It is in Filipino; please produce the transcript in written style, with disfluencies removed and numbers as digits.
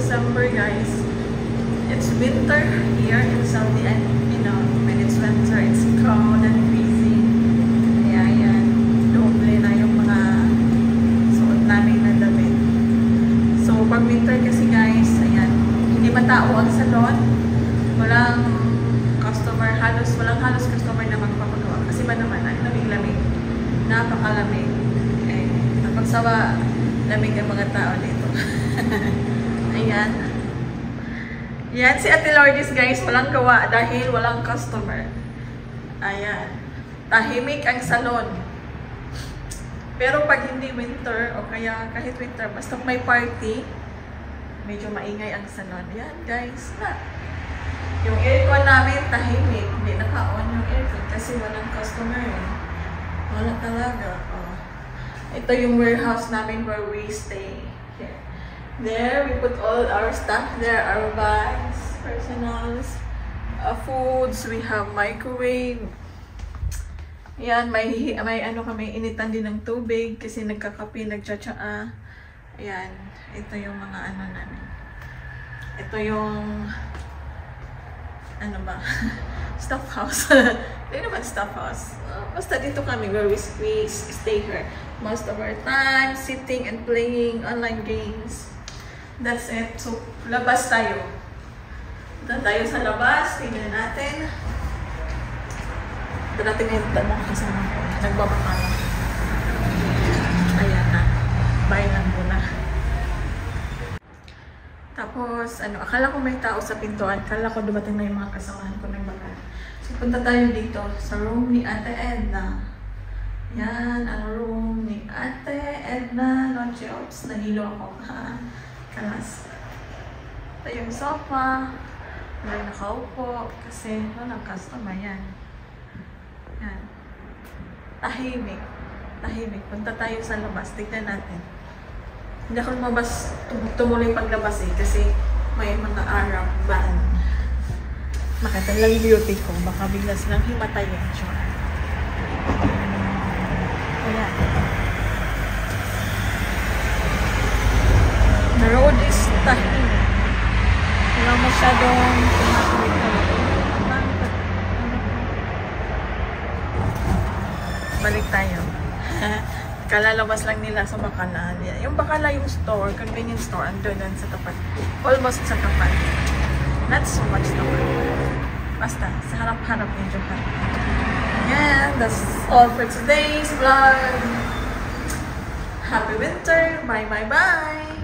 December, guys. It's winter here in Saudi, and you know, when it's winter, it's cold and freezing. Kaya yan, doble na yung mga suot namin na damit. So, pag winter kasi guys, ayan, hindi matao ang salon. Walang customer, walang halos customer na magpapagawa. Kasi ba naman, ang lamig-lamig. Napakalamig. Eh, napagsawa, lamig ang mga tao dito. Ayan. Yan, si Ate Lourdes guys, walang gawa dahil walang customer. Ayan. Tahimik ang salon. Pero pag hindi winter, o kaya kahit winter, basta may party, medyo maingay ang salon. Yan guys. Na. Yung aircon namin, tahimik. Hindi naka-on yung aircon kasi walang customer eh. Wala talaga. Oh. Ito yung warehouse namin where we stay. Here. There, we put all our stuff there, our bags, personals, foods, we have microwave. Yan, may ano kami, initan din ng tubig kasi nagkakape, nagtsatsaa. Ayan, ito yung mga ano namin. Ito yung, ano ba, staff house. Hindi naman staff house. Basta dito kami where we stay here. Most of our time, sitting and playing online games. That's it. So, labas tayo. Punta tayo sa labas. Tingnan natin. Ito natin yung tanong kasama ko. Nagbabaka na. Ayan na. Bayan muna. Tapos, ano, akala ko may tao sa pintuan. Akala ko dumating na yung mga kasamahan ko nagbaka. So, punta tayo dito sa room ni Ate Edna. Yan, ang room ni Ate Edna. Noche Ops. Nahilo ako. Kalas. Ito yung sofa. May nakaupo. Kasi walang customer yan. Yan. Tahimik. Tahimik. Punta tayo sa labas. Tignan natin. Hindi ako lumabas. Tumuloy paglabas eh. Kasi may mga Arab van. Makita lang yung beauty ko. Baka bigla silang himatayin. Sure. Ayan. The road is tahimik. Wala masyadong tumatawid na. Balik tayo. Kalalabas lang nila sa Bacala. Yung Bacala yung store, convenience store, andun sa tapat. Almost sa tapat. Not so much tapat. Basta, sa harap-harap medyo harap. And that's all for today's vlog. Happy winter! Bye bye bye!